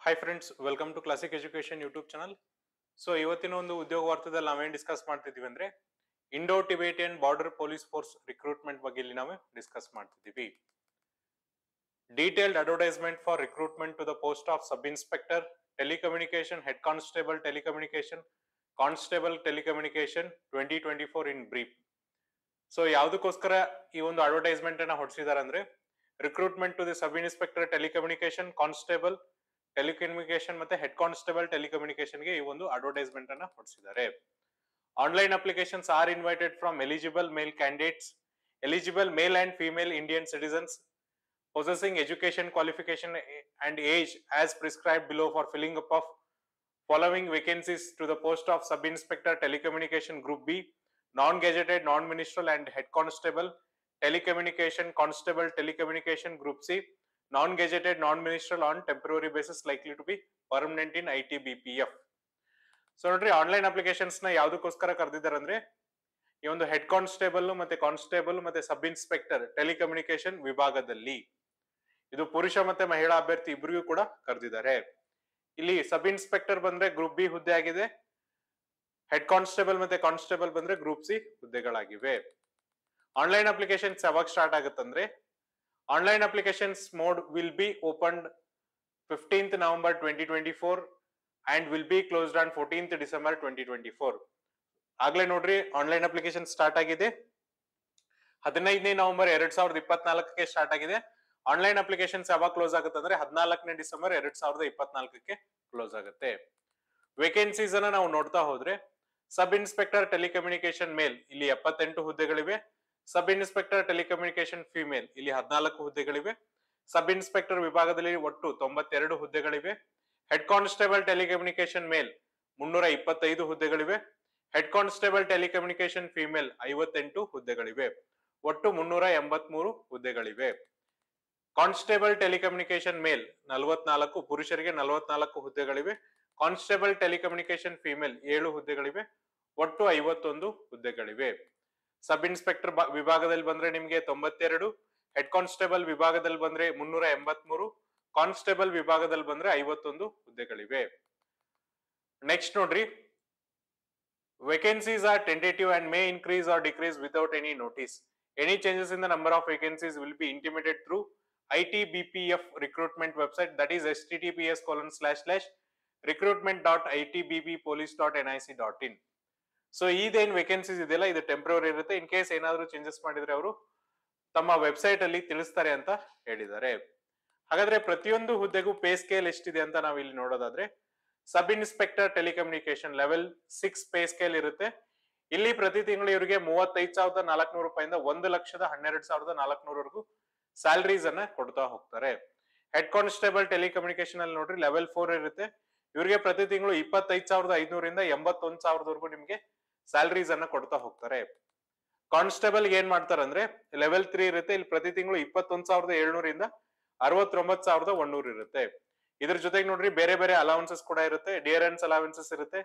Hi friends, welcome to Classic Education YouTube channel. So ಇವತ್ತಿನ ಒಂದು ಉದ್ಯೋಗ ವಾರ್ತೆದಲ್ಲಿ ನಾವೇನ್ ಡಿಸ್ಕಸ್ ಮಾಡ್ತಿದೀವಿ ಅಂದ್ರೆ Indo Tibetan border police force recruitment ಬಗ್ಗೆ ಇಲ್ಲಿ ನಾವು ಡಿಸ್ಕಸ್ ಮಾಡ್ತಿದೀವಿ. Detailed advertisement for recruitment to the post of sub inspector telecommunication head constable telecommunication constable telecommunication 2024 in brief. So ಯಾವ್ದಕ್ಕೋಸ್ಕರ ಈ ಒಂದು ಅಡ್ವರ್ಟೈಸ್ಮೆಂಟ್ ಅನ್ನ ಹೊರಡಿಸಿದಾರೆ ಅಂದ್ರೆ recruitment to the sub inspector telecommunication constable telecommunication ಮತ್ತೆ ಹೆಡ್ ಕಾನ್ಸ್ಟೇಬಲ್ ಟೆಲಿಕಮ್ಯುನಿಕೇಶನ್ ಗೆ ಈ ಒಂದು ಅಡ್ವರ್ಟೈಸ್ಮೆಂಟ್ ಅನ್ನ ಹೊರಡಿಸಿದ್ದಾರೆ. Online applications R invited from eligible mail candidates, eligible male and female Indian citizens possessing education qualification and age as prescribed below for filling up of following vacancies to the post of sub inspector telecommunication group B, non-gazetted non-ministerial and head constable telecommunication constable telecommunication group C, non-gazetted non-ministerial on temporary basis likely to be permanent in ITBPF. So ನೋಡ್ರಿ, online applications ನ ಯಾವ್ದಕ್ಕೋಸ್ಕರ ಕರೆದಿದ್ದಾರೆ ಅಂದ್ರೆ ಈ ಒಂದು head constable ಮತ್ತೆ constable ಮತ್ತೆ ಸಬ್ inspector telecommunication ವಿಭಾಗದಲ್ಲಿ ಇದು ಪುರುಷ ಮತ್ತೆ ಮಹಿಳಾ ಅಭ್ಯರ್ಥಿ ಇಬ್ಬರಿಗೂ ಕೂಡ ಕರೆದಿದ್ದಾರೆ. ಇಲ್ಲಿ ಸಬ್ ಇನ್ಸ್ಪೆಕ್ಟರ್ ಬಂದ್ರೆ ಗ್ರೂಪ್ ಬಿ ಹುದ್ದೆ ಆಗಿದೆ, ಹೆಡ್ ಕಾನ್ಸ್ಟೇಬಲ್ ಮತ್ತೆ ಕಾನ್ಸ್ಟೇಬಲ್ ಬಂದ್ರೆ ಗ್ರೂಪ್ ಸಿ ಹುದ್ದೆಗಳಾಗಿವೆ. ಆನ್ಲೈನ್ ಅಪ್ಲಿಕೇಶನ್ಸ್ ಯಾವಾಗ ಸ್ಟಾರ್ಟ್ ಆಗುತ್ತಂದ್ರೆ online applications mode will be opened 15th November 2024 and will be closed on 14th December 2024. ಆಗ್ಲೇ ನೋಡ್ರಿ, ಆನ್ಲೈನ್ ಅಪ್ಲಿಕೇಶನ್ ಸ್ಟಾರ್ಟ್ ಆಗಿದೆ 15ನೇ ನವೆಂಬರ್ 2024ಕ್ಕೆ ಸ್ಟಾರ್ಟ್ ಆಗಿದೆ. ಆನ್ಲೈನ್ ಅಪ್ಲಿಕೇಶನ್ಸ್ ಯಾವಾಗ ಕ್ಲೋಸ್ ಆಗುತ್ತೆ ಅಂದ್ರೆ 14ನೇ ಡಿಸೆಂಬರ್ 2024ಕ್ಕೆ ಕ್ಲೋಸ್ ಆಗುತ್ತೆ. ವೇಕೆನ್ಸೀಸ್ ಅನ್ನ ನಾವು ನೋಡ್ತಾ ಹೋದ್ರೆ ಸಬ್ ಇನ್ಸ್ಪೆಕ್ಟರ್ ಟೆಲಿಕಮ್ಯುನಿಕೇಶನ್ ಮೇಲ್ ಇಲ್ಲಿ 78 ಹುದ್ದೆಗಳಿವೆ, ಸಬ್ ಇನ್ಸ್ಪೆಕ್ಟರ್ ಟೆಲಿಕಮ್ಯುನಿಕೇಶನ್ ಫಿಮೇಲ್ ಇಲ್ಲಿ 14 ಹುದ್ದೆಗಳಿವೆ, ಸಬ್ ಇನ್ಸ್ಪೆಕ್ಟರ್ ವಿಭಾಗದಲ್ಲಿ ಒಟ್ಟು 92 ಹುದ್ದೆಗಳಿವೆ, ಹೆಡ್ ಕಾನ್ಸ್ಟೇಬಲ್ ಟೆಲಿಕಮ್ಯುನಿಕೇಶನ್ ಮೇಲ್ 325 ಹುದ್ದೆಗಳಿವೆ, ಹೆಡ್ ಕಾನ್ಸ್ಟೇಬಲ್ ಟೆಲಿಕಮ್ಯುನಿಕೇಶನ್ ಫಿಮೇಲ್ 58 ಹುದ್ದೆಗಳಿವೆ, ಒಟ್ಟು 383 ಹುದ್ದೆಗಳಿವೆ. ಕಾನ್ಸ್ಟೇಬಲ್ ಟೆಲಿಕಮ್ಯುನಿಕೇಶನ್ ಮೇಲ್ 44, ಪುರುಷರಿಗೆ 44 ಹುದ್ದೆಗಳಿವೆ, ಕಾನ್ಸ್ಟೇಬಲ್ ಟೆಲಿಕಮ್ಯುನಿಕೇಶನ್ ಫಿಮೇಲ್ 7 ಹುದ್ದೆಗಳಿವೆ, ಒಟ್ಟು 51 ಹುದ್ದೆಗಳಿವೆ. ಸಬ್ ಇನ್ಸ್ಪೆಕ್ಟರ್ ವಿಭಾಗದಲ್ಲಿ ಬಂದ್ರೆ ನಿಮ್ಗೆ 92, ಹೆಡ್ ಕಾನ್ಸ್ಟೇಬಲ್ ವಿಭಾಗದಲ್ಲಿ ಬಂದ್ರೆ 383, ಕಾನ್ಸ್ಟೇಬಲ್ ವಿಭಾಗದಲ್ಲಿ ಬಂದ್ರೆ 51 ಹುದ್ದೆಗಳಿವೆ. ನೆಕ್ಸ್ಟ್ ನೋಡ್ರಿ, vacancies are tentative and may increase or decrease without any notice. Any changes in the number of vacancies will be intimated through ITBPF recruitment website, that is https://recruitment.itbbpolice.nic.in. So ಇದೇನ್ vacancies ಇದೆಯಲ್ಲ ಇದು temporary ಇರುತ್ತೆ. In case ಏನಾದ್ರು changes ಮಾಡಿದ್ರೆ ಅವರು ತಮ್ಮ website ಅಲ್ಲಿ ತಿಳಿಸ್ತಾರೆ ಅಂತ ಹೇಳಿದ್ದಾರೆ. ಹಾಗಾದ್ರೆ ಪ್ರತಿಯೊಂದು ಹುದ್ದೆಗೂ ಪೇ ಸ್ಕೇಲ್ ಎಷ್ಟಿದೆ ಅಂತ ನಾವು ಇಲ್ಲಿ ನೋಡೋದಾದ್ರೆ ಸಬ್ inspector telecommunication level 6 pay scale ಇರುತ್ತೆ. ಇಲ್ಲಿ ಪ್ರತಿ ತಿಂಗಳು ಇವರಿಗೆ 35,400 ರೂಪಾಯಿಂದ 1,12,400 ವರೆಗೂ ಸ್ಯಾಲರೀಸ್ ಅನ್ನ ಕೊಡ್ತಾ ಹೋಗ್ತಾರೆ. ಹೆಡ್ ಕಾನ್ಸ್ಟೇಬಲ್ ಟೆಲಿಕಮ್ಯುನಿಕೇಶನ್ ಅಲ್ಲಿ ನೋಡ್ರಿ ಲೆವೆಲ್ 4 ಇರುತ್ತೆ, ಇವರಿಗೆ ಪ್ರತಿ ತಿಂಗಳು 25,500 81,000 ವರೆಗೂ ನಿಮ್ಗೆ ಸ್ಯಾಲರೀಸ್ ಅನ್ನ ಕೊಡ್ತಾ ಹೋಗ್ತಾರೆ. ಕಾನ್ಸ್ಟೇಬಲ್ ಏನ್ ಮಾಡ್ತಾರೆ ಅಂದ್ರೆ ಲೆವೆಲ್ 3 ಇರುತ್ತೆ, ಇಲ್ಲಿ ಪ್ರತಿ ತಿಂಗಳು 21,700 69,100 ಇರುತ್ತೆ. ಇದ್ರ ಜೊತೆಗೆ ನೋಡ್ರಿ ಬೇರೆ ಬೇರೆ ಅಲವೆನ್ಸಸ್ ಕೂಡ ಇರುತ್ತೆ, ಡಿಯರೆನ್ಸ್ ಅಲವೆನ್ಸಸ್ ಇರುತ್ತೆ,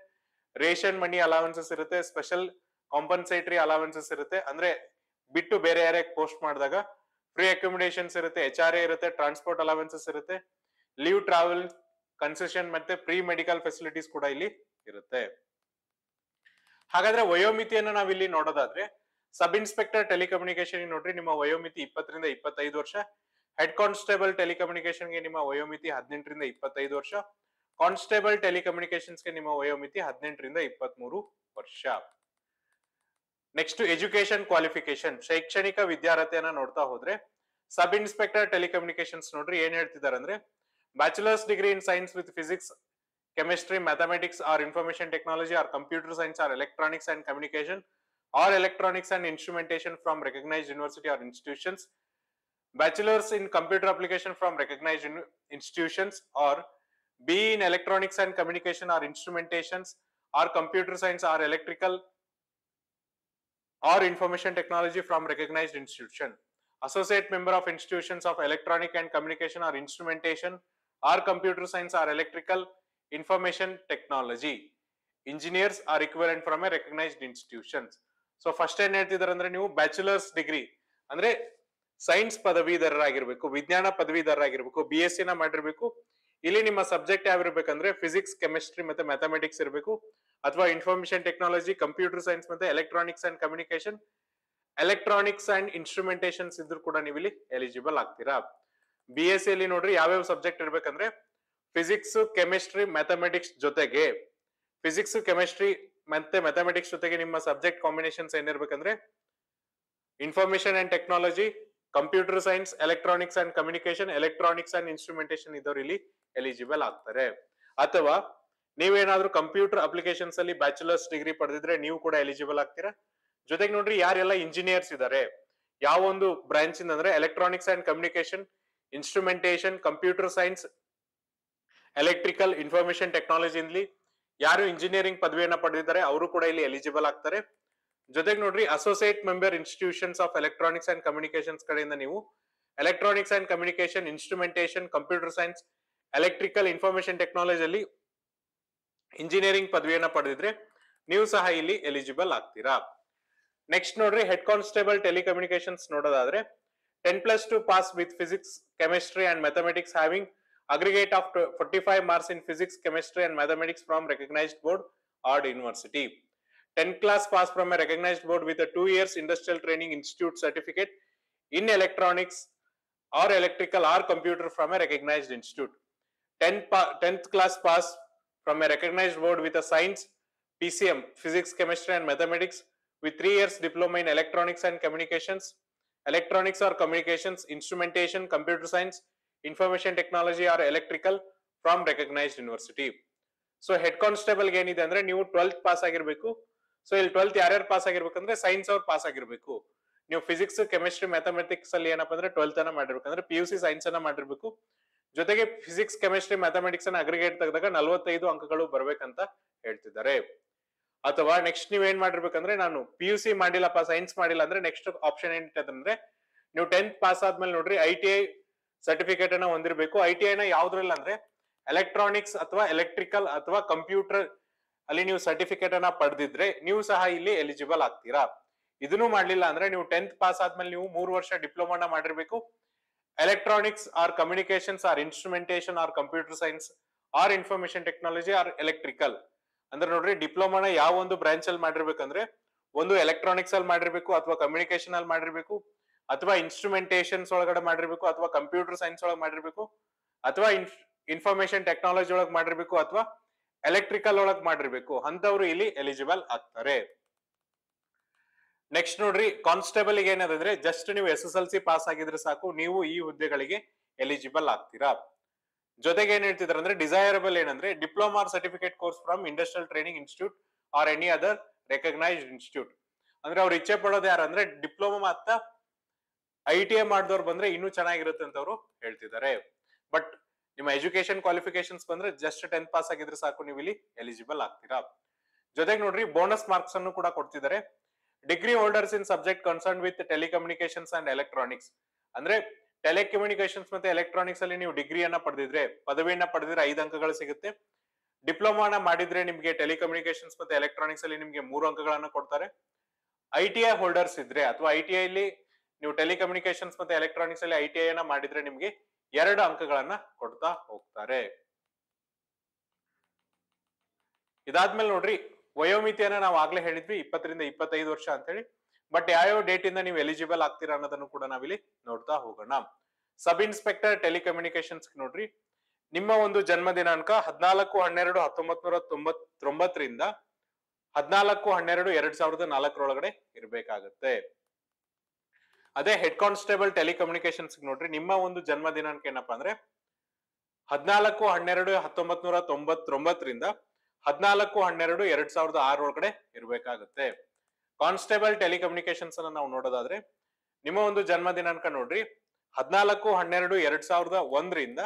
ರೇಷನ್ ಮನಿ ಅಲವೆನ್ಸಸ್ ಇರುತ್ತೆ, ಸ್ಪೆಷಲ್ ಕಾಂಪನ್ಸೇಟರಿ ಅಲವೆನ್ಸಸ್ ಇರುತ್ತೆ, ಅಂದ್ರೆ ಬಿಟ್ಟು ಬೇರೆ ಯಾರೇ ಪೋಸ್ಟ್ ಮಾಡಿದಾಗ ಫ್ರೀ ಅಕೊಮಿಡೇಷನ್ಸ್ ಇರುತ್ತೆ, HRA ಇರುತ್ತೆ, ಟ್ರಾನ್ಸ್ಪೋರ್ಟ್ ಅಲವೆನ್ಸಸ್ ಇರುತ್ತೆ, ಲೀವ್ ಟ್ರಾವೆಲ್ ಕನ್ಸೆಷನ್ ಮತ್ತೆ ಪ್ರೀ ಮೆಡಿಕಲ್ ಫೆಸಿಲಿಟೀಸ್ ಕೂಡ ಇಲ್ಲಿ ಇರುತ್ತೆ. ಹಾಗಾದ್ರೆ ವಯೋಮಿತಿಯನ್ನ ನಾವಿಲ್ಲಿ ನೋಡೋದಾದ್ರೆ ಸಬ್ ಇನ್ಸ್ಪೆಕ್ಟರ್ ಟೆಲಿಕಮ್ಯುನಿಕೇಶನ್ ನೋಡ್ರಿ ನಿಮ್ಮ ವಯೋಮಿತಿ 20 ರಿಂದ 25 ವರ್ಷ, ಹೆಡ್ ಕಾನ್ಸ್ಟೇಬಲ್ ಟೆಲಿಕಮ್ಯುನಿಕೇಶನ್ ಗೆ ನಿಮ್ಮ ವಯೋಮಿತಿ 18 ರಿಂದ 25 ವರ್ಷ, ಕಾನ್ಸ್ಟೇಬಲ್ ಟೆಲಿಕಮ್ಯುನಿಕೇಶನ್ಸ್ ಗೆ ನಿಮ್ಮ ವಯೋಮಿತಿ 18 ರಿಂದ 23 ವರ್ಷ. ನೆಕ್ಸ್ಟ್ ಎಜುಕೇಶನ್ ಕ್ವಾಲಿಫಿಕೇಶನ್, ಶೈಕ್ಷಣಿಕ ವಿದ್ಯಾರ್ಹತೆಯನ್ನ ನೋಡ್ತಾ ಹೋದ್ರೆ ಸಬ್ ಇನ್ಸ್ಪೆಕ್ಟರ್ ಟೆಲಿಕಮ್ಯುನಿಕೇಶನ್ಸ್ ನೋಡ್ರಿ ಏನ್ ಹೇಳ್ತಿದ್ದಾರೆ ಅಂದ್ರೆ bachelors degree in science with physics, chemistry, mathematics or information technology or computer science or electronics and communication or electronics and instrumentation from recognised university or institutions, bachelors in computer application from recognized institutions, or BE in electronics and communication or instrumentations or computer science or electrical or information technology from recognized institution, associate member of institutions of electronic and communication or instrumentation or computer science or electrical information technology, engineers are equivalent from a recognized institutions. So first ಏನ್ ಹೇಳ್ತಿದ್ದಾರೆ ಅಂದ್ರೆ ನೀವು bachelors degree ಅಂದ್ರೆ science ಪದವೀಧರರಾಗಿರ್ಬೇಕು, ವಿಜ್ಞಾನ ಪದವೀಧರರಾಗಿರ್ಬೇಕು, BSc ನ ಮಾಡಿರ್ಬೇಕು, ಇಲ್ಲಿ ನಿಮ್ಮ ಸಬ್ಜೆಕ್ಟ್ ಯಾವ ಇರಬೇಕಂದ್ರೆ ಫಿಸಿಕ್ಸ್, ಕೆಮಿಸ್ಟ್ರಿ ಮತ್ತೆ ಮ್ಯಾಥಮೆಟಿಕ್ಸ್ ಇರಬೇಕು, ಅಥವಾ ಇನ್ಫಾರ್ಮೇಶನ್ ಟೆಕ್ನಾಲಜಿ, ಕಂಪ್ಯೂಟರ್ ಸೈನ್ಸ್ ಮತ್ತೆ electronics and communication, electronics and instrumentations ಇದ್ರು ಕೂಡ ನೀವು ಇಲ್ಲಿ ಎಲಿಜಿಬಲ್ ಆಗ್ತೀರಾ. ಬಿ ಎಸ್ ಸಿ ಅಲ್ಲಿ ನೋಡ್ರಿ ಯಾವ್ಯಾವ ಸಬ್ಜೆಕ್ಟ್ ಇರ್ಬೇಕಂದ್ರೆ ಫಿಸಿಕ್ಸ್, ಕೆಮಿಸ್ಟ್ರಿ, ಮ್ಯಾಥಮೆಟಿಕ್ಸ್ ಜೊತೆಗೆ ಫಿಸಿಕ್ಸ್, ಕೆಮಿಸ್ಟ್ರಿ ಮತ್ತೆ ಮ್ಯಾಥಮೆಟಿಕ್ಸ್ ಜೊತೆಗೆ ನಿಮ್ಮ ಸಬ್ಜೆಕ್ಟ್ ಕಾಂಬಿನೇಷನ್ಸ್ ಏನಿರ್ಬೇಕಂದ್ರೆ information and technology, computer science, electronics and communication, electronics and instrumentation ಇದ್ದವ್ರು ಇಲ್ಲಿ ಎಲಿಜಿಬಲ್ ಆಗ್ತಾರೆ. ಅಥವಾ ನೀವೇನಾದ್ರೂ ಕಂಪ್ಯೂಟರ್ ಅಪ್ಲಿಕೇಶನ್ಸ್ ಅಲ್ಲಿ ಬ್ಯಾಚುಲರ್ಸ್ ಡಿಗ್ರಿ ಪಡೆದಿದ್ರೆ ನೀವು ಕೂಡ ಎಲಿಜಿಬಲ್ ಆಗ್ತೀರಾ. ಜೊತೆಗೆ ನೋಡ್ರಿ ಯಾರೆಲ್ಲ ಇಂಜಿನಿಯರ್ಸ್ ಇದ್ದಾರೆ ಯಾವ ಒಂದು ಬ್ರಾಂಚ್ ಇಂದ ಅಂದ್ರೆ electronics and communication, instrumentation, computer science, electrical, information technology ಇಂದಲಿ ಯಾರು ಇಂಜಿನಿಯರಿಂಗ್ ಪದವಿಯನ್ನ ಪಡೆದಿದ್ದಾರೆ ಅವರು ಕೂಡ ಇಲ್ಲಿ ಎಲಿಜಿಬಲ್ ಆಗ್ತಾರೆ. ಜೊತೆಗೆ ನೋಡ್ರಿ associate member institutions of electronics and communications ಕಡೆಯಿಂದ ನೀವು electronics and communication, instrumentation, computer science, electrical, information technology ಅಲ್ಲಿ ಇಂಜಿನಿಯರಿಂಗ್ ಪದವಿಯನ್ನ ಪಡೆದಿದ್ರೆ ನೀವು ಸಹ ಇಲ್ಲಿ ಎಲಿಜಿಬಲ್ ಆಗ್ತೀರಾ. ನೆಕ್ಸ್ಟ್ ನೋಡ್ರಿ ಹೆಡ್ ಕಾನ್ಸ್ಟೇಬಲ್ ಟೆಲಿಕಮ್ಯುನಿಕೇಶನ್ಸ್ ನೋಡೋದಾದ್ರೆ 10+2 pass with physics, chemistry and mathematics having aggregate of 45 marks in physics, chemistry and mathematics from recognized board or university. 10th class pass from a recognized board with a 2 years industrial training institute certificate in electronics or electrical or computer from a recognized institute. 10th class pass from a recognized board with a science, PCM, physics, chemistry and mathematics with 3 years diploma in electronics and communications, electronics or communications, instrumentation, computer science, information technology or electrical from recognised university. So head constable ಏನಿದೆ ಅಂದ್ರೆ ನೀವು 12th pass ಆಗಿರ್ಬೇಕು. So ಇಲ್ಲಿ 12th ಯಾರ್ಯಾರು pass ಆಗಿರ್ಬೇಕಂದ್ರೆ science ಅವ್ರು pass ಆಗಿರ್ಬೇಕು. ನೀವು physics, chemistry, mathematics ಅಲ್ಲಿ ಏನಪ್ಪಾ ಅಂದ್ರೆ 12th ಅನ್ನ ಮಾಡಿರ್ಬೇಕಂದ್ರೆ PUC ಸೈನ್ಸ್ ಅನ್ನ ಮಾಡಿರ್ಬೇಕು. ಜೊತೆಗೆ ಫಿಸಿಕ್ಸ್, ಕೆಮಿಸ್ಟ್ರಿ, ಮ್ಯಾಥಮೆಟಿಕ್ಸ್ ಅನ್ನ ಅಗ್ರಿಗೇಟ್ ತೆಗೆದಾಗ 45 ಅಂಕಗಳು ಬರ್ಬೇಕಂತ ಹೇಳ್ತಿದ್ದಾರೆ. ಅಥವಾ ನೆಕ್ಸ್ಟ್ ನೀವ್ ಏನ್ ಮಾಡಿರ್ಬೇಕಂದ್ರೆ ನಾನು PUC ಮಾಡಿಲ್ಲಪ್ಪ, ಸೈನ್ಸ್ ಮಾಡಿಲ್ಲ ಅಂದ್ರೆ ನೆಕ್ಸ್ಟ್ ಆಪ್ಷನ್ ಏನಿಟ್ಟದಂದ್ರೆ ನೀವು 10th ಪಾಸ್ ಆದ್ಮೇಲೆ ನೋಡ್ರಿ ITI ಸರ್ಟಿಫಿಕೇಟ್ ಅನ್ನ ಹೊಂದಿರಬೇಕು. ITI ನ ಯಾವ್ದ್ರಲ್ಲಿ ಅಂದ್ರೆ ಎಲೆಕ್ಟ್ರಾನಿಕ್ಸ್ ಅಥವಾ ಎಲೆಕ್ಟ್ರಿಕಲ್ ಅಥವಾ ಕಂಪ್ಯೂಟರ್ ಅಲ್ಲಿ ನೀವು ಸರ್ಟಿಫಿಕೇಟ್ ಅನ್ನ ಪಡೆದಿದ್ರೆ ನೀವು ಸಹ ಇಲ್ಲಿ ಎಲಿಜಿಬಲ್ ಆಗ್ತೀರಾ. ಇದನ್ನು ಮಾಡ್ಲಿಲ್ಲ ಅಂದ್ರೆ ನೀವು 10th ಪಾಸ್ ಆದ್ಮೇಲೆ ನೀವು 3 ವರ್ಷ ಡಿಪ್ಲೊಮಾನ ಮಾಡಿರ್ಬೇಕು. Electronics or communications or instrumentation or computer science or information technology or electrical ಅಂದ್ರೆ ನೋಡ್ರಿ ಡಿಪ್ಲೊಮಾನ ಯಾವ ಒಂದು ಬ್ರಾಂಚ್ ಅಲ್ಲಿ ಮಾಡಿರ್ಬೇಕಂದ್ರೆ ಒಂದು ಎಲೆಕ್ಟ್ರಾನಿಕ್ಸ್ ಅಲ್ಲಿ ಮಾಡಿರ್ಬೇಕು, ಅಥವಾ ಕಮ್ಯುನಿಕೇಶನ್ ಅಲ್ಲಿ ಮಾಡಿರ್ಬೇಕು, ಅಥವಾ ಇನ್ಸ್ಟ್ರುಮೆಂಟೇಶನ್ಸ್ ಒಳಗಡೆ ಮಾಡಿರ್ಬೇಕು, ಅಥವಾ ಕಂಪ್ಯೂಟರ್ ಸೈನ್ಸ್ ಒಳಗೆ ಮಾಡಿರ್ಬೇಕು, ಅಥವಾ ಇನ್ಫಾರ್ಮೇಶನ್ ಟೆಕ್ನಾಲಜಿ ಒಳಗೆ ಮಾಡಿರ್ಬೇಕು, ಅಥವಾ ಎಲೆಕ್ಟ್ರಿಕಲ್ ಒಳಗೆ ಮಾಡಿರ್ಬೇಕು. ಅಂತವ್ರು ಇಲ್ಲಿ ಎಲಿಜಿಬಲ್ ಆಗ್ತಾರೆ. ನೆಕ್ಸ್ಟ್ ನೋಡ್ರಿ ಕಾನ್ಸ್ಟೇಬಲ್ ಗೆ ಏನದಂದ್ರೆ ಜಸ್ಟ್ ನೀವು SSLC ಪಾಸ್ ಆಗಿದ್ರೆ ಸಾಕು, ನೀವು ಈ ಹುದ್ದೆಗಳಿಗೆ ಎಲಿಜಿಬಲ್ ಆಗ್ತೀರಾ. ಜೊತೆಗೆ ಏನ್ ಹೇಳ್ತಿದಾರೆ ಅಂದ್ರೆ ಡಿಸೈರಬಲ್ ಏನಂದ್ರೆ diploma certificate course from industrial training institute R any other recognised institute. ಅಂದ್ರೆ ಅವ್ರು ಇಚ್ಛೆ ಪಡೋದು ಯಾರಂದ್ರೆ ಡಿಪ್ಲೊಮಾ ಮತ್ತ ITI ಮಾಡಿದವ್ರು ಬಂದ್ರೆ ಇನ್ನೂ ಚೆನ್ನಾಗಿರುತ್ತೆ ಅಂತ ಅವರು ಹೇಳ್ತಿದ್ದಾರೆ. ಬಟ್ ನಿಮ್ಮ ಎಜುಕೇಶನ್ ಕ್ವಾಲಿಫಿಕೇಶನ್ಸ್ ಬಂದ್ರೆ ಜಸ್ಟ್ 10th ಪಾಸ್ ಆಗಿದ್ರೆ ಸಾಕು, ನೀವು ಇಲ್ಲಿ ಎಲಿಜಿಬಲ್ ಆಗ್ತೀರಾ. ಜೊತೆಗೆ ನೋಡ್ರಿ ಬೋನಸ್ ಮಾರ್ಕ್ಸ್ ಅನ್ನು ಕೂಡ ಕೊಡ್ತಿದ್ದಾರೆ. Degree holders in subject concern with telecommunications and electronics ಅಂದ್ರೆ ಟೆಲಿಕಮ್ಯುನಿಕೇಶನ್ಸ್ ಮತ್ತೆ ಎಲೆಕ್ಟ್ರಾನಿಕ್ಸ್ ಅಲ್ಲಿ ನೀವು ಡಿಗ್ರಿಯನ್ನ ಪಡೆದಿದ್ರೆ, ಪದವಿಯನ್ನ ಪಡೆದಿದ್ರೆ 5 ಅಂಕಗಳು ಸಿಗುತ್ತೆ. ಡಿಪ್ಲೊಮಾನ ಮಾಡಿದ್ರೆ ನಿಮ್ಗೆ ಟೆಲಿಕಮ್ಯುನಿಕೇಶನ್ಸ್ ಮತ್ತೆ ಎಲೆಕ್ಟ್ರಾನಿಕ್ಸ್ ಅಲ್ಲಿ ನಿಮ್ಗೆ 3 ಅಂಕಗಳನ್ನ ಕೊಡ್ತಾರೆ. ITI ಹೋಲ್ಡರ್ಸ್ ಇದ್ರೆ ಅಥವಾ ITI ಅಲ್ಲಿ ನೀವು ಟೆಲಿಕಮ್ಯುನಿಕೇಶನ್ಸ್ ಮತ್ತೆ ಎಲೆಕ್ಟ್ರಾನಿಕ್ಸ್ ಅಲ್ಲಿ ITI ಅನ್ನ ಮಾಡಿದ್ರೆ ನಿಮ್ಗೆ 2 ಅಂಕಗಳನ್ನ ಕೊಡ್ತಾ ಹೋಗ್ತಾರೆ. ಇದಾದ್ಮೇಲೆ ನೋಡ್ರಿ ವಯೋಮಿತಿಯನ್ನ ನಾವು ಆಗ್ಲೇ ಹೇಳಿದ್ವಿ 20 ರಿಂದ 25 ವರ್ಷ ಅಂತ ಹೇಳಿ. ಬಟ್ ಯಾವ ಡೇಟ್ ಇಂದ ನೀವು ಎಲಿಜಿಬಲ್ ಆಗ್ತೀರಾ ಅನ್ನೋದನ್ನು ಕೂಡ ನಾವಿಲ್ಲಿ ನೋಡ್ತಾ ಹೋಗೋಣ. ಸಬ್ ಇನ್ಸ್ಪೆಕ್ಟರ್ ಟೆಲಿಕಮ್ಯುನಿಕೇಶನ್ಸ್ ನೋಡ್ರಿ ನಿಮ್ಮ ಒಂದು ಜನ್ಮ ದಿನಾಂಕ 14/12/1999 ರಿಂದ 14/12/2004 ಒಳಗಡೆ ಇರಬೇಕಾಗುತ್ತೆ. ಅದೇ ಹೆಡ್ ಕಾನ್ಸ್ಟೇಬಲ್ ಟೆಲಿಕಮ್ಯುನಿಕೇಶನ್ಸ್ ನೋಡ್ರಿ ನಿಮ್ಮ ಒಂದು ಜನ್ಮ ದಿನಾಂಕ ಏನಪ್ಪಾ ಅಂದ್ರೆ 14/12/1999 ರಿಂದ 14/12/2006 ಒಳಗಡೆ ಇರಬೇಕಾಗುತ್ತೆ. ಕಾನ್ಸ್ಟೇಬಲ್ ಟೆಲಿಕಮ್ಯುನಿಕೇಶನ್ಸ್ ಅನ್ನ ನಾವು ನೋಡೋದಾದ್ರೆ ನಿಮ್ಮ ಒಂದು ಜನ್ಮ ದಿನಾಂಕ ನೋಡ್ರಿ 14/12/2001 ರಿಂದ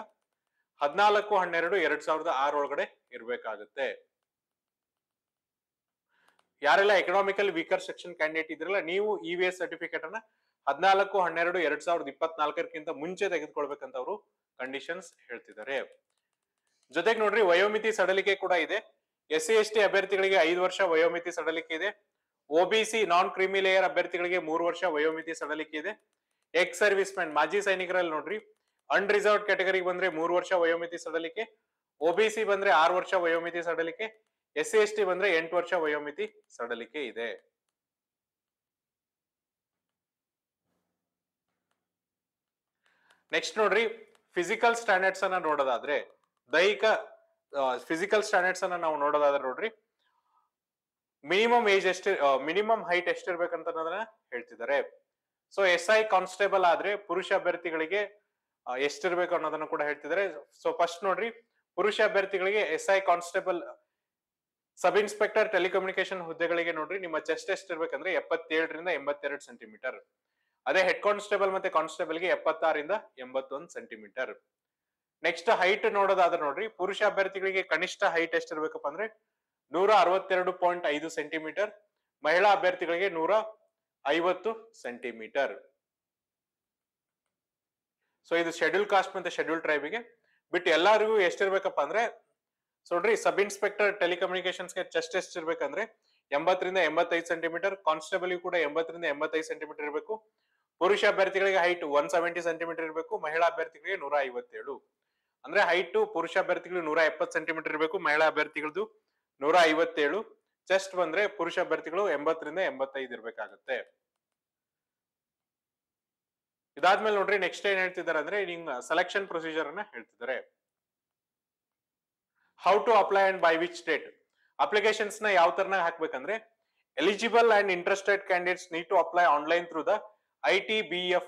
14/12/2006 ಒಳಗಡೆ ಇರಬೇಕಾಗುತ್ತೆ. ಯಾರೆಲ್ಲ ಎಕನಾಮಿಕಲ್ ವೀಕರ್ ಸೆಕ್ಷನ್ ಕ್ಯಾಂಡಿಡೇಟ್ ಇದ್ರಲ್ಲ ನೀವು EVS ಸರ್ಟಿಫಿಕೇಟ್ ಅನ್ನ 14/12/2024 ಮುಂಚೆ ತೆಗೆದುಕೊಳ್ಬೇಕಂತ ಅವರು ಕಂಡೀಷನ್ಸ್ ಹೇಳ್ತಿದ್ದಾರೆ. ಜೊತೆಗೆ ನೋಡ್ರಿ ವಯೋಮಿತಿ ಸಡಲಿಕೆ ಕೂಡ ಇದೆ. SC ST ಅಭ್ಯರ್ಥಿಗಳಿಗೆ 5 ವರ್ಷ ವಯೋಮಿತಿ ಸಡಲಿಕೆ ಇದೆ. OBC ನಾನ್ ಕ್ರಿಮಿ ಲೇಯರ್ ಅಭ್ಯರ್ಥಿಗಳಿಗೆ 3 ವರ್ಷ ವಯೋಮಿತಿ ಸಡಲಿಕೆ ಇದೆ. ಎಕ್ಸ್ ಸರ್ವಿಸ್ ಮ್ಯಾನ್ ಮಾಜಿ ಸೈನಿಕರಲ್ಲಿ ನೋಡ್ರಿ ಅನ್ರಿಸರ್ವ್ಡ್ ಕ್ಯಾಟಗರಿ ಬಂದ್ರೆ 3 ವರ್ಷ ವಯೋಮಿತಿ ಸಡಲಿಕೆ, ಒಬಿಸಿ ಬಂದ್ರೆ 6 ವರ್ಷ ವಯೋಮಿತಿ ಸಡಲಿಕೆ, SC ST ಬಂದ್ರೆ 8 ವರ್ಷ ವಯೋಮಿತಿ ಸಡಲಿಕೆ ಇದೆ. ನೆಕ್ಸ್ಟ್ ನೋಡ್ರಿ, ಫಿಸಿಕಲ್ ಸ್ಟ್ಯಾಂಡರ್ಡ್ಸ್ ಅನ್ನ ನೋಡೋದಾದ್ರೆ, ದೈಹಿಕ ಫಿಸಿಕಲ್ ಸ್ಟ್ಯಾಂಡರ್ಡ್ಸ್ ಅನ್ನ ನಾವು ನೋಡೋದಾದ್ರೆ ನೋಡ್ರಿ, ಮಿನಿಮಮ್ ಏಜ್ ಎಷ್ಟು, ಮಿನಿಮಮ್ ಹೈಟ್ ಎಷ್ಟಿರ್ಬೇಕಂತ ಅನ್ನೋದನ್ನ ಹೇಳ್ತಿದ್ದಾರೆ. ಸೊ SI ಕಾನ್ಸ್ಟೇಬಲ್ ಆದ್ರೆ ಪುರುಷ ಅಭ್ಯರ್ಥಿಗಳಿಗೆ ಎಷ್ಟಿರ್ಬೇಕು ಅನ್ನೋದನ್ನ ಕೂಡ ಹೇಳ್ತಿದ್ದಾರೆ. ಸೊ ಫಸ್ಟ್ ನೋಡ್ರಿ, ಪುರುಷ ಅಭ್ಯರ್ಥಿಗಳಿಗೆ SI ಕಾನ್ಸ್ಟೇಬಲ್ ಸಬ್ ಇನ್ಸ್ಪೆಕ್ಟರ್ ಟೆಲಿಕಮ್ಯುನಿಕೇಶನ್ ಹುದ್ದೆಗಳಿಗೆ ನೋಡ್ರಿ, ನಿಮ್ಮ ಚೆಸ್ಟ್ ಎಷ್ಟಿರ್ಬೇಕಂದ್ರೆ 77 ರಿಂದ 82 ಸೆಂಟಿಮೀಟರ್. ಅದೇ ಹೆಡ್ ಕಾನ್ಸ್ಟೇಬಲ್ ಮತ್ತೆ ಕಾನ್ಸ್ಟೇಬಲ್ ಗೆ 76 ರಿಂದ 81 ಸೆಂಟಿಮೀಟರ್. ನೆಕ್ಸ್ಟ್ ಹೈಟ್ ನೋಡೋದಾದ್ರೆ ನೋಡ್ರಿ, ಪುರುಷ ಅಭ್ಯರ್ಥಿಗಳಿಗೆ ಕನಿಷ್ಠ ಹೈಟ್ ಎಷ್ಟಿರ್ಬೇಕಪ್ಪ ಅಂದ್ರೆ 162.5 ಸೆಂಟಿಮೀಟರ್, ಮಹಿಳಾ ಅಭ್ಯರ್ಥಿಗಳಿಗೆ 150 ಸೆಂಟಿಮೀಟರ್. ಸೊ ಇದು ಶೆಡ್ಯೂಲ್ ಕಾಸ್ಟ್ ಮತ್ತೆ ಶೆಡ್ಯೂಲ್ ಟ್ರೈಬ್ಗೆ ಬಿಟ್ಟು ಎಲ್ಲರಿಗೂ ಎಷ್ಟಿರ್ಬೇಕಪ್ಪ ಅಂದ್ರೆ, ನೋಡ್ರಿ, ಸಬ್ ಇನ್ಸ್ಪೆಕ್ಟರ್ ಟೆಲಿಕಮ್ಯುನಿಕೇಶನ್ಸ್ ಗೆ ಚೆಸ್ಟ್ ಎಷ್ಟಿರ್ಬೇಕಂದ್ರೆ 80 ರಿಂದ 85 ಸೆಂಟಿಮೀಟರ್, ಕಾನ್ಸ್ಟೇಬಲ್ ಕೂಡ 80 ರಿಂದ 85 ಸೆಂಟಿಮೀಟರ್ ಇರಬೇಕು. ಪುರುಷ ಅಭ್ಯರ್ಥಿಗಳಿಗೆ ಹೈಟ್ 170 ಸೆಂಟಿಮೀಟರ್ ಇರಬೇಕು, ಮಹಿಳಾ ಅಭ್ಯರ್ಥಿಗಳಿಗೆ 157. ಅಂದ್ರೆ ಹೈಟ್ ಪುರುಷ ಅಭ್ಯರ್ಥಿಗಳು 170 ಸೆಂಟಿಮೀಟರ್ ಇರಬೇಕು, ಮಹಿಳಾ ಅಭ್ಯರ್ಥಿಗಳದ್ದು 157. ಚೆಸ್ಟ್ ಬಂದ್ರೆ ಪುರುಷ ಅಭ್ಯರ್ಥಿಗಳು 80 ರಿಂದ 85 ಇರ್ಬೇಕಾಗತ್ತೆ. ಇದಾದ್ಮೇಲೆ ನೋಡ್ರಿ, ನೆಕ್ಸ್ಟ್ ಏನ್ ಹೇಳ್ತಿದ್ದಾರೆ ಅಂದ್ರೆ, ನಿಮ್ ಸೆಲೆಕ್ಷನ್ ಪ್ರೊಸೀಜರ್ ಅನ್ನ ಹೇಳ್ತಿದ್ದಾರೆ. How to apply and by which date. Applications ನ ಯಾವ ತರನಾಗ ಹಾಕ್ಬೇಕಂದ್ರೆ, eligible and interested candidates need to apply online through the ITBPF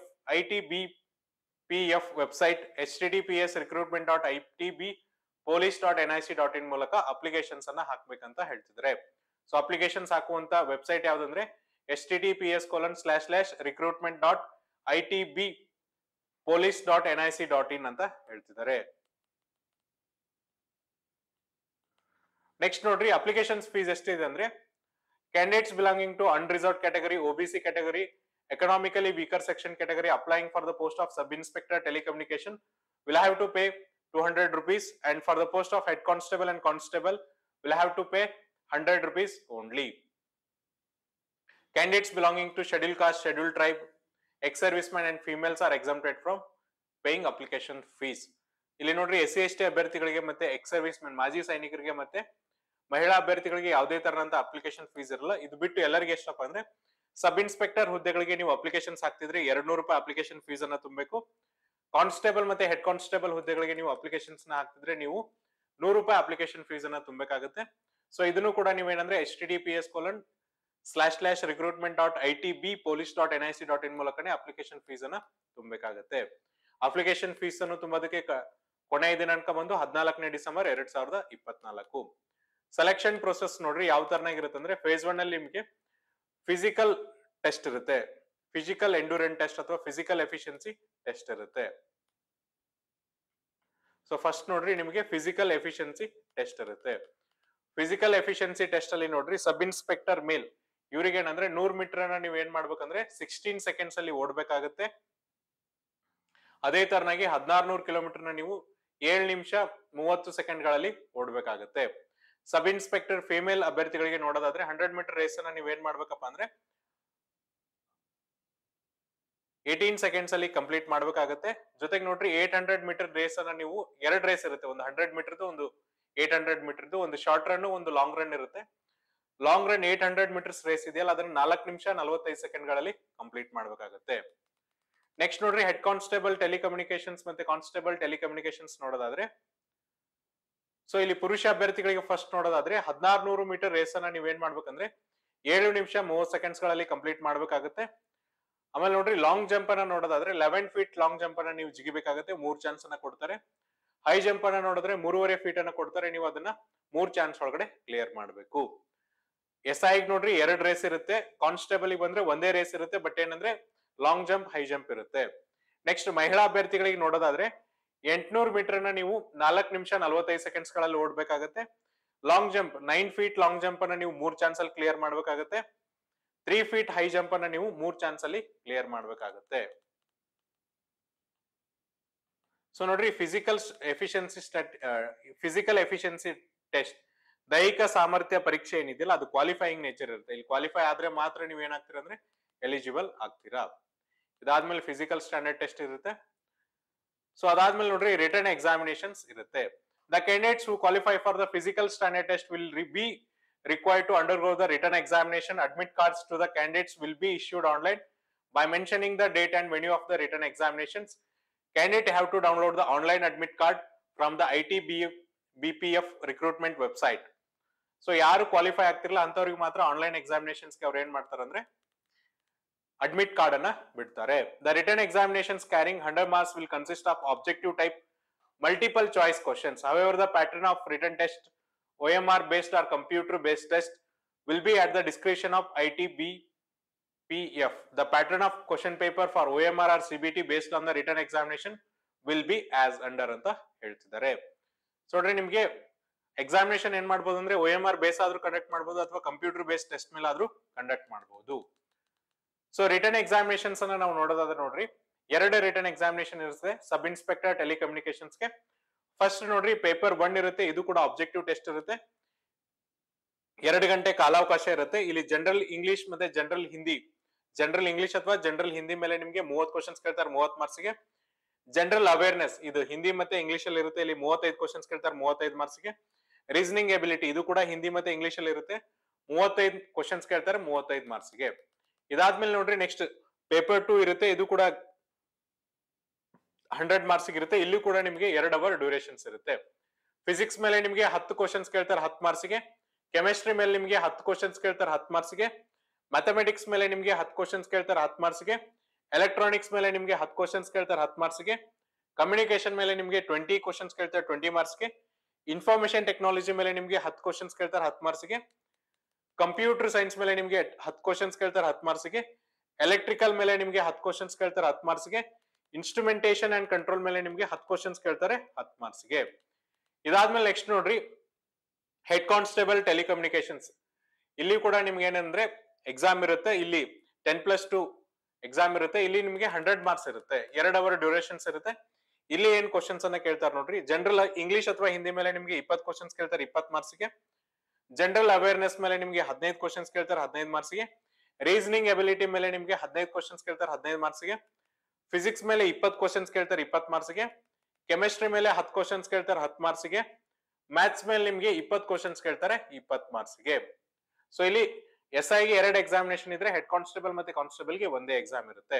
website https://recruitment.itbpolice.nic.in ಮೂಲಕ ಅಪ್ಲಿಕೇಶನ್ಸ್ ಅನ್ನ ಹಾಕ್ಬೇಕಂತ ಹೇಳ್ತಿದ್ದಾರೆ. ಸೊ ಅಪ್ಲಿಕೇಶನ್ಸ್ ಹಾಕುವಂತ ವೆಬ್ಸೈಟ್ ಯಾವ್ದಂದ್ರೆ https://recruitment.itbpolice.nic.in ಅಂತ ಹೇಳ್ತಿದ್ದಾರೆ. ನೆಕ್ಸ್ಟ್ ನೋಡ್ರಿ, ಅಪ್ಲಿಕೇಶನ್ಸ್ ಫೀಸ್ ಎಷ್ಟಿದೆ ಅಂದ್ರೆ, candidates belonging to unreserved category, OBC category, economically weaker section category applying for the post of sub inspector telecommunication will have to pay 200 rupees, and for the post of head constable and constable will have to pay 100 rupees only. Candidates belonging to scheduled caste, scheduled tribe, ex-servicemen and females are exempted from paying application fees. ಇಲ್ಲಿ ನೋಡ್ರಿ, SC ST ಅಭ್ಯರ್ಥಿಗಳಿಗೆ ಮತ್ತೆ X servicemen ಮಾಜಿ ಸೈನಿಕರಿಗೆ ಮತ್ತೆ ಮಹಿಳಾ ಅಭ್ಯರ್ಥಿಗಳಿಗೆ ಯಾವುದೇ ತರನಂತ ಅಪ್ಲಿಕೇಶನ್ ಫೀಸ್ ಇರಲ್ಲ. ಇದು ಬಿಟ್ಟು ಎಲ್ಲರಿಗೆ ಎಷ್ಟಪ್ಪ ಅಂದ್ರೆ, ಸಬ್ ಇನ್ಸ್ಪೆಕ್ಟರ್ ಹುದ್ದೆಗಳಿಗೆ ನೀವು ಅಪ್ಲಿಕೇಶನ್ಸ್ ಹಾಕ್ತಿದ್ರೆ 200 ರೂಪಾಯಿ ಅಪ್ಲಿಕೇಶನ್ ಫೀಸ್ ಅನ್ನ ತುಂಬಬೇಕು. ಕಾನ್ಸ್ಟೇಬಲ್ ಮತ್ತೆ ಹೆಡ್ ಕಾನ್ಸ್ಟೇಬಲ್ ಹುದ್ದೆಗಳಿಗೆ ನೀವು ಅಪ್ಲಿಕೇಶನ್ಸ್ ನ ಹಾಕ್ತಿದ್ರೆ ನೀವು 100 ರೂಪಾಯಿ ಅಪ್ಲಿಕೇಶನ್ ಫೀಸ್ ಅನ್ನ ತುಂಬಬೇಕಾಗುತ್ತೆ. ಸೊ ಇದನ್ನು ಕೂಡ ನೀವೇನಂದ್ರೆ https://recruitment.itbpolice.nic.in ಮೂಲಕನೇ ಅಪ್ಲಿಕೇಶನ್ ಫೀಸ್ ಅನ್ನ ತುಂಬಬೇಕಾಗುತ್ತೆ. ಅಪ್ಲಿಕೇಶನ್ ಫೀಸ್ ಅನ್ನು ತುಂಬೋದಕ್ಕೆ ಕೊನೆಯ ದಿನಾಂಕ ಬಂದು 14ನೇ ಡಿಸೆಂಬರ್ 2024. ಸೆಲೆಕ್ಷನ್ ಪ್ರೊಸೆಸ್ ನೋಡ್ರಿ ಯಾವ ತರನಾಗಿರುತ್ತೆ ಅಂದ್ರೆ, ಫೇಸ್ 1 ಅಲ್ಲಿ ನಿಮಗೆ ಫಿಸಿಕಲ್ ಟೆಸ್ಟ್ ಇರುತ್ತೆ, ಫಿಸಿಕಲ್ ಎಂಡ್ಯೂರೆನ್ಸ್ ಟೆಸ್ಟ್ ಅಥವಾ ಫಿಸಿಕಲ್ ಎಫಿಷಿಯನ್ಸಿ ಟೆಸ್ಟ್ ಇರುತ್ತೆ. ಸೊ ಫಸ್ಟ್ ನೋಡ್ರಿ, ನಿಮಗೆ ಫಿಸಿಕಲ್ ಎಫಿಷಿಯನ್ಸಿ ಟೆಸ್ಟ್ ಇರುತ್ತೆ. ಫಿಸಿಕಲ್ ಎಫಿಷಿಯನ್ಸಿ ಟೆಸ್ಟ್ ಅಲ್ಲಿ ನೋಡ್ರಿ, ಸಬ್ ಇನ್ಸ್ಪೆಕ್ಟರ್ ಮೇಲ್ ಇವ್ರಿಗೆ ಏನಂದ್ರೆ 100 ಮೀಟರ್ ಅನ್ನ ನೀವ್ ಏನ್ ಮಾಡ್ಬೇಕಂದ್ರೆ 16 ಸೆಕೆಂಡ್ಸ್ ಅಲ್ಲಿ ಓಡ್ಬೇಕಾಗುತ್ತೆ. ಅದೇ ತರನಾಗಿ 1600 ಕಿಲೋಮೀಟರ್ ನ ನೀವು 7 ನಿಮಿಷ 30 ಸೆಕೆಂಡ್ಗಳಲ್ಲಿ ಓಡ್ಬೇಕಾಗುತ್ತೆ. ಸಬ್ ಇನ್ಸ್ಪೆಕ್ಟರ್ ಫಿಮೇಲ್ ಅಭ್ಯರ್ಥಿಗಳಿಗೆ ನೋಡೋದಾದ್ರೆ 100 ಮೀಟರ್ ರೇಸ್ ಅನ್ನ ನೀವ್ ಏನ್ ಮಾಡ್ಬೇಕಪ್ಪ ಅಂದ್ರೆ 18 ಸೆಕೆಂಡ್ಸ್ ಅಲ್ಲಿ ಕಂಪ್ಲೀಟ್ ಮಾಡ್ಬೇಕಾಗುತ್ತೆ. ಜೊತೆಗೆ ನೋಡ್ರಿ, 800 ಮೀಟರ್ ರೇಸ್ ಅನ್ನ ನೀವು 2 ರೇಸ್ ಇರುತ್ತೆ, ಒಂದು 100 ಮೀಟರ್ದು, ಒಂದು 800 ಮೀಟರ್ದು, ಒಂದು ಶಾರ್ಟ್ ರನ್, ಒಂದು ಲಾಂಗ್ ರನ್ ಇರುತ್ತೆ. ಲಾಂಗ್ ರನ್ 800 ಮೀಟರ್ಸ್ ರೇಸ್ ಇದೆಯಲ್ಲ, ಅದನ್ನ 4 ನಿಮಿಷ 45 ಸೆಕೆಂಡ್ಗಳಲ್ಲಿ ಕಂಪ್ಲೀಟ್ ಮಾಡ್ಬೇಕಾಗುತ್ತೆ. ನೆಕ್ಸ್ಟ್ ನೋಡ್ರಿ, ಹೆಡ್ ಕಾನ್ಸ್ಟೇಬಲ್ ಟೆಲಿಕಮ್ಯುನಿಕೇಶನ್ಸ್ ಮತ್ತೆ ಕಾನ್ಸ್ಟೇಬಲ್ ಟೆಲಿಕಮ್ಯುನಿಕೇಶನ್ಸ್ ನೋಡೋದಾದ್ರೆ, ಸೊ ಇಲ್ಲಿ ಪುರುಷ ಅಭ್ಯರ್ಥಿಗಳಿಗೆ ಫಸ್ಟ್ ನೋಡೋದಾದ್ರೆ 1600 ಮೀಟರ್ ರೇಸ್ ಅನ್ನ ನೀವೇನ್ ಮಾಡ್ಬೇಕಂದ್ರೆ 7 ನಿಮಿಷ 30 ಸೆಕೆಂಡ್ಸ್ ಗಳಲ್ಲಿ ಕಂಪ್ಲೀಟ್ ಮಾಡ್ಬೇಕಾಗುತ್ತೆ. ಆಮೇಲೆ ನೋಡ್ರಿ, ಲಾಂಗ್ ಜಂಪ್ ಅನ್ನ ನೋಡೋದಾದ್ರೆ 11 ಫೀಟ್ ಲಾಂಗ್ ಜಂಪ್ ಅನ್ನ ನೀವು ಜಿಗಿಬೇಕಾಗುತ್ತೆ, 3 ಚಾನ್ಸ್ ಅನ್ನ ಕೊಡ್ತಾರೆ. ಹೈ ಜಂಪ್ ಅನ್ನ ನೋಡಿದ್ರೆ 3.5 ಫೀಟ್ ಅನ್ನ ಕೊಡ್ತಾರೆ, ನೀವು ಅದನ್ನ 3 ಚಾನ್ಸ್ ಒಳಗಡೆ ಕ್ಲಿಯರ್ ಮಾಡಬೇಕು. SI ನೋಡ್ರಿ 2 ರೇಸ್ ಇರುತ್ತೆ, ಕಾನ್ಸ್ಟೇಬಲ್ ಬಂದ್ರೆ ಒಂದೇ ರೇಸ್ ಇರುತ್ತೆ, ಬಟ್ ಏನಂದ್ರೆ ಲಾಂಗ್ ಜಂಪ್ ಹೈ ಜಂಪ್ ಇರುತ್ತೆ. ನೆಕ್ಸ್ಟ್ ಮಹಿಳಾ ಅಭ್ಯರ್ಥಿಗಳಿಗೆ ನೋಡೋದಾದ್ರೆ 800 ಮೀಟರ್ ಅನ್ನ ನೀವು 4 ನಿಮಿಷ 45 ಸೆಕೆಂಡ್ಸ್ ಗಳಲ್ಲಿ ಓಡ್ಬೇಕಾಗುತ್ತೆ. Long jump 9 feet long jump ಅನ್ನ ನೀವು 3 ಚಾನ್ಸ್ ಅಲ್ಲಿ ಕ್ಲಿಯರ್ ಮಾಡ್ಬೇಕಾಗುತ್ತೆ. 3 ಫೀಟ್ ಹೈ ಜಂಪ್ ಅನ್ನ ನೀವು 3 ಚಾನ್ಸ್ ಅಲ್ಲಿ ಕ್ಲಿಯರ್ ಮಾಡ್ಬೇಕಾಗುತ್ತೆ. ಸೊ ನೋಡ್ರಿ, ಫಿಸಿಕಲ್ ಎಫಿಷಿಯನ್ಸಿ ಟೆಸ್ಟ್ ದೈಹಿಕ ಸಾಮರ್ಥ್ಯ ಪರೀಕ್ಷೆ ಏನಿದೆಯಲ್ಲ, ಅದು ಕ್ವಾಲಿಫೈಯಿಂಗ್ ನೇಚರ್ ಇರುತ್ತೆ. ಇಲ್ಲಿ ಕ್ವಾಲಿಫೈ ಆದ್ರೆ ಮಾತ್ರ ನೀವು ಏನಾಗ್ತೀರಾ ಅಂದ್ರೆ ಎಲಿಜಿಬಲ್ ಆಗ್ತೀರಾ. ಇದಾದ್ಮೇಲೆ ಫಿಸಿಕಲ್ ಸ್ಟ್ಯಾಂಡರ್ಡ್ ಟೆಸ್ಟ್ ಇರುತ್ತೆ. ಸೊ ಅದಾದ್ಮೇಲೆ ನೋಡ್ರಿ ರಿಟರ್ನ್ ಎಕ್ಸಾಮಿನೇಷನ್ಸ್ ಇರುತ್ತೆ. The candidates who qualify for the physical standard test will be required to undergo the written examination. Admit cards to the candidates will be issued online by mentioning the date and venue of the written examinations. Candidate have to download the online admit card from the ITBPF recruitment website. So ಯಾರು qualify ಆಗ್ತಿರಲ್ಲ ಅಂತವರಿಗೆ ಮಾತ್ರ online examinations ಗೆ ಅವ್ರು ಏನ್ ಮಾಡ್ತಾರೆ ಅಂದ್ರೆ admit card ಅನ್ನ ಬಿಡ್ತಾರೆ. The written examinations carrying 100 marks will consist of objective type multiple choice questions. However, the pattern of written test, OMR based or computer based test, will be at the discretion of ITBPF. The pattern of question paper for OMR or CBT based on the written examination will be as under ಅಂತ ಹೇಳ್ತಿದ್ದಾರೆ. So ನೋಡ್ರಿ ನಿಮ್ಗೆ examination ಏನ್ ಮಾಡ್ಬೋದು ಅಂದ್ರೆ OMR base ಆದ್ರೂ conduct ಮಾಡ್ಬೋದು ಅಥವಾ ಕಂಪ್ಯೂಟರ್ ಬೇಸ್ಡ್ ಟೆಸ್ಟ್ ಮೇಲೆ ಆದ್ರೂ ಕಂಡಕ್ಟ್ ಮಾಡ್ಬೋದು. ಸೊ ರಿಟರ್ನ್ ಎಕ್ಸಾಮಿನೇಷನ್ಸ್ ಅನ್ನ ನಾವು ನೋಡೋದಾದ್ರೆ ನೋಡ್ರಿ ಎರಡು ರಿಟರ್ನ್ ಎಕ್ಸಾಮಿನೇಷನ್ ಇರುತ್ತೆ ಸಬ್ ಇನ್ಸ್ಪೆಕ್ಟರ್ ಟೆಲಿಕಮ್ಯುನಿಕೇಶನ್ಸ್ ಗೆ. ಫಸ್ಟ್ ನೋಡ್ರಿ ಪೇಪರ್ 1 ಇರುತ್ತೆ, ಇದು ಕೂಡ ಆಬ್ಜೆಕ್ಟಿವ್ ಟೆಸ್ಟ್ ಇರುತ್ತೆ, 2 ಗಂಟೆ ಕಾಲಾವಕಾಶ ಇರುತ್ತೆ. ಇಲ್ಲಿ ಜನರಲ್ ಇಂಗ್ಲಿಷ್ ಮತ್ತೆ ಜನರಲ್ ಹಿಂದಿ, ಜನರಲ್ ಇಂಗ್ಲಿಷ್ ಅಥವಾ ಜನರಲ್ ಹಿಂದಿ ಮೇಲೆ ನಿಮ್ಗೆ 30 ಕ್ವಶನ್ಸ್ ಕೇಳ್ತಾರೆ 30 ಮಾರ್ಕ್ಸ್ ಗೆ. ಜನರಲ್ ಅವೇರ್ನೆಸ್ ಇದು ಹಿಂದಿ ಮತ್ತೆ ಇಂಗ್ಲಿಷ್ ಅಲ್ಲಿ ಇರುತ್ತೆ, ಇಲ್ಲಿ 35 ಕ್ವಶನ್ಸ್ ಕೇಳ್ತಾರೆ 35 ಮಾರ್ಕ್ಸ್ ಗೆ. ರೀಸನಿಂಗ್ ಎಬಿಲಿಟಿ ಇದು ಕೂಡ ಹಿಂದಿ ಮತ್ತೆ ಇಂಗ್ಲಿಷ್ ಅಲ್ಲಿ ಇರುತ್ತೆ, 35 ಕ್ವಶನ್ಸ್ ಕೇಳ್ತಾರೆ 35 ಮಾರ್ಕ್ಸ್ ಗೆ. ಇದಾದ್ಮೇಲೆ ನೋಡ್ರಿ ನೆಕ್ಸ್ಟ್ ಪೇಪರ್ 2 ಇರುತ್ತೆ, ಇದು ಕೂಡ 100 ಮಾರ್ಕ್ಸ್ ಇರುತ್ತೆ, ಇಲ್ಲಿ ಕೂಡ ನಿಮ್ಗೆ 2 ಅವರ್ ಡ್ಯೂರೇಷನ್ಸ್ ಇರುತ್ತೆ. ಫಿಸಿಕ್ಸ್ ಮೇಲೆ ನಿಮ್ಗೆ 10 ಕ್ವಶನ್ಸ್ ಕೇಳ್ತಾರೆ 10 ಮಾರ್ಕ್ಸ್ ಗೆ. ಕೆಮಿಸ್ಟ್ರಿ ಮೇಲೆ ನಿಮ್ಗೆ 10 ಕ್ವಶನ್ಸ್ ಕೇಳ್ತಾರೆ 10 ಮಾರ್ಕ್ಸ್ ಗೆ. ಮ್ಯಾಥಮೆಟಿಕ್ಸ್ ಮೇಲೆ ನಿಮ್ಗೆ 10 ಕ್ವಶನ್ಸ್ ಕೇಳ್ತಾರೆ 10 ಮಾರ್ಕ್ಸ್ ಗೆ. ಎಲೆಕ್ಟ್ರಾನಿಕ್ಸ್ ಮೇಲೆ ನಿಮ್ಗೆ 10 ಕ್ವಶನ್ಸ್ ಕೇಳ್ತಾರೆ 10 ಮಾರ್ಕ್ಸ್ ಗೆ. ಕಮ್ಯುನಿಕೇಶನ್ ಮೇಲೆ ನಿಮ್ಗೆ 20 ಕ್ವಶನ್ಸ್ ಕೇಳ್ತಾರೆ 20 ಮಾರ್ಕ್ಸ್ ಗೆ. ಇನ್ಫಾರ್ಮೇಶನ್ ಟೆಕ್ನಾಲಜಿ ಮೇಲೆ ನಿಮ್ಗೆ 10 ಕ್ವಶನ್ಸ್ ಕೇಳ್ತಾರೆ 10 ಮಾರ್ಕ್ಸ್ ಗೆ. ಕಂಪ್ಯೂಟರ್ ಸೈನ್ಸ್ ಮೇಲೆ ನಿಮ್ಗೆ 10 ಕ್ವಶನ್ಸ್ ಕೇಳ್ತಾರೆ 10 ಮಾರ್ಕ್ಸ್ ಗೆ. ಎಲೆಕ್ಟ್ರಿಕಲ್ ಮೇಲೆ ನಿಮ್ಗೆ 10 ಕ್ವಶನ್ಸ್ ಕೇಳ್ತಾರೆ 10 ಮಾರ್ಕ್ಸ್ ಗೆ. ಇನ್ಸ್ಟ್ರುಮೆಂಟೇಶನ್ ಅಂಡ್ ಕಂಟ್ರೋಲ್ ಮೇಲೆ ನಿಮ್ಗೆ 10 ಕ್ವಶನ್ಸ್ ಕೇಳ್ತಾರೆ 10 ಮಾರ್ಕ್ಸ್ ಗೆ. ಇದಾದ್ಮೇಲೆ ನೆಕ್ಸ್ಟ್ ನೋಡ್ರಿ ಹೆಡ್ ಕಾನ್ಸ್ಟೇಬಲ್ ಟೆಲಿಕಮ್ಯುನಿಕೇಶನ್ಸ್, ಇಲ್ಲಿ ಕೂಡ ನಿಮ್ಗೆ ಏನಂದ್ರೆ ಎಕ್ಸಾಮ್ ಇರುತ್ತೆ, ಇಲ್ಲಿ 10+2 ಎಕ್ಸಾಮ್ ಇರುತ್ತೆ, ಇಲ್ಲಿ ನಿಮ್ಗೆ 100 ಮಾರ್ಕ್ಸ್ ಇರುತ್ತೆ, 2 ಅವರ್ ಡ್ಯೂರೇಷನ್ಸ್ ಇರುತ್ತೆ. ಇಲ್ಲಿ ಏನ್ ಕ್ವಶನ್ಸ್ ಅನ್ನ ಕೇಳ್ತಾರೆ ನೋಡ್ರಿ, ಜನರಲ್ ಇಂಗ್ಲಿಷ್ ಅಥವಾ ಹಿಂದಿ ಮೇಲೆ ನಿಮ್ಗೆ 20 ಕ್ವಶನ್ಸ್ ಕೇಳ್ತಾರೆ 20 ಮಾರ್ಕ್ಸ್ ಗೆ. ಜನರಲ್ ಅವೇರ್ನೆಸ್ ಮೇಲೆ ನಿಮ್ಗೆ 15 ಕ್ವಶನ್ಸ್ ಕೇಳ್ತಾರೆ 15 ಮಾರ್ಕ್ಸ್ ಗೆ. ರೀಸನಿಂಗ್ ಎಬಿಲಿಟಿ ಮೇಲೆ ನಿಮ್ಗೆ 15 ಕ್ವಶನ್ಸ್ ಕೇಳ್ತಾರೆ 15 ಮಾರ್ಕ್ಸ್ ಗೆ. ಫಿಸಿಕ್ಸ್ ಮೇಲೆ 20 ಕ್ವಶನ್ಸ್ ಕೇಳ್ತಾರೆ 20 ಮಾರ್ಕ್ಸ್ ಗೆ. ಕೆಮಿಸ್ಟ್ರಿ ಮೇಲೆ 10 ಕ್ವಶನ್ಸ್ ಕೇಳ್ತಾರೆ 10 ಮಾರ್ಕ್ಸ್ ಗೆ. ಮ್ಯಾಥ್ಸ್ ಮೇಲೆ ನಿಮ್ಗೆ 20 ಕ್ವಶನ್ಸ್ ಕೇಳ್ತಾರೆ 20 ಮಾರ್ಕ್ಸ್ ಗೆ. ಸೊ ಇಲ್ಲಿ SI ಗೆ 2 ಎಕ್ಸಾಮಿನೇಷನ್ ಇದ್ರೆ ಹೆಡ್ ಕಾನ್ಸ್ಟೇಬಲ್ ಮತ್ತೆ ಕಾನ್ಸ್ಟೇಬಲ್ ಗೆ ಒಂದೇ ಎಕ್ಸಾಮ್ ಇರುತ್ತೆ.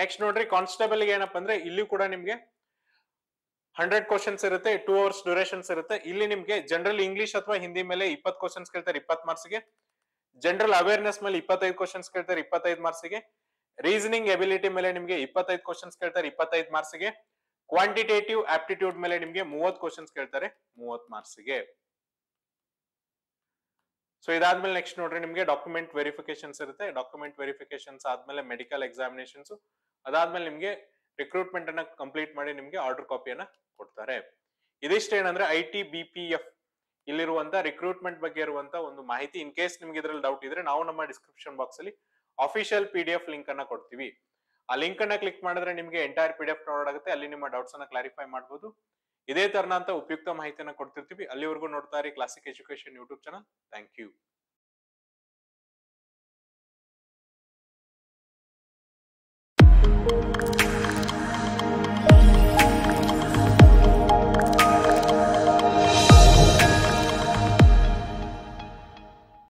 ನೆಕ್ಸ್ಟ್ ನೋಡ್ರಿ ಕಾನ್ಸ್ಟೇಬಲ್ ಗೆ ಏನಪ್ಪಾ ಅಂದ್ರೆ ಇಲ್ಲಿ ಕೂಡ ನಿಮ್ಗೆ 100 ಕ್ವಶನ್ಸ್ ಇರುತ್ತೆ, 2 ಅವರ್ಸ್ ಡ್ಯೂರೇಷನ್ಸ್ ಇರುತ್ತೆ. ಇಲ್ಲಿ ನಿಮ್ಗೆ ಜನರಲ್ ಇಂಗ್ಲಿಷ್ ಅಥವಾ ಹಿಂದಿ ಮೇಲೆ 20 ಕ್ವಶನ್ಸ್ ಕೇಳ್ತಾರೆ 20 ಮಾರ್ಕ್ಸ್ ಗೆ. ಜನರಲ್ ಅವೇರ್ನೆಸ್ ಮೇಲೆ 25 ಕ್ವಶನ್ಸ್ ಕೇಳ್ತಾರೆ 25 ಮಾರ್ಕ್ಸ್ ಗೆ. ರೀಸನಿಂಗ್ ಎಬಿಲಿಟಿ ಮೇಲೆ ನಿಮ್ಗೆ 25 ಕ್ವಶನ್ಸ್ ಕೇಳ್ತಾರೆ 25 ಮಾರ್ಕ್ಸ್ ಗೆ. ಕ್ವಾಂಟಿಟೇಟಿವ್ ಆಪ್ಟಿಟ್ಯೂಡ್ ಮೇಲೆ ನಿಮ್ಗೆ 30 ಕ್ವಶನ್ಸ್ ಕೇಳ್ತಾರೆ 30 ಮಾರ್ಕ್ಸ್ ಗೆ. ಸೊ ಇದಾದ್ಮೇಲೆ ನೆಕ್ಸ್ಟ್ ನೋಡ್ರಿ ನಿಮ್ಗೆ ಡಾಕ್ಯುಮೆಂಟ್ ವೆರಿಫಿಕೇಶನ್ಸ್ ಇರುತ್ತೆ. ಡಾಕ್ಯುಮೆಂಟ್ ವೆರಿಫಿಕೇಶನ್ಸ್ ಆದ್ಮೇಲೆ ಮೆಡಿಕಲ್ ಎಕ್ಸಾಮಿನೇಷನ್ಸ್, ಅದಾದ್ಮೇಲೆ ನಿಮ್ಗೆ ರಿಕ್ರೂಟ್ಮೆಂಟ್ ಅನ್ನ ಕಂಪ್ಲೀಟ್ ಮಾಡಿ ನಿಮ್ಗೆ ಆರ್ಡರ್ ಕಾಪಿಯನ್ನ ಕೊಡ್ತಾರೆ. ಇದಿಷ್ಟು ಏನಂದ್ರೆ ITBPF ಇಲ್ಲಿರುವಂತ ರಿಕ್ರೂಟ್ಮೆಂಟ್ ಬಗ್ಗೆ ಇರುವಂತ ಒಂದು ಮಾಹಿತಿ. ಇನ್ ಕೇಸ್ ನಿಮ್ಗೆ ಇದ್ರಲ್ಲಿ ಡೌಟ್ ಇದ್ರೆ ನಾವು ನಮ್ಮ ಡಿಸ್ಕ್ರಿಪ್ಷನ್ ಬಾಕ್ಸ್ ಅಲ್ಲಿ ಅಫಿಷಿಯಲ್ PDF ಲಿಂಕ್ ಅನ್ನ ಕೊಡ್ತೀವಿ. ಆ ಲಿಂಕ್ ಅನ್ನ ಕ್ಲಿಕ್ ಮಾಡಿದ್ರೆ ನಿಮ್ಗೆ ಎಂಟೈರ್ PDF ಡೌನ್ಲೋಡ್ ಆಗುತ್ತೆ, ಅಲ್ಲಿ ನಿಮ್ಮ ಡೌಟ್ಸ್ ಅನ್ನ ಕ್ಲಾರಿಫೈ ಮಾಡಬಹುದು. ಇದೇ ತರನಂತ ಉಪಯುಕ್ತ ಮಾಹಿತಿಯನ್ನ ಕೊಡ್ತಿರ್ತೀವಿ. ಅಲ್ಲಿವರೆಗೂ ನೋಡ್ತಾ ಇರಿ classic education YouTube channel. Thank you.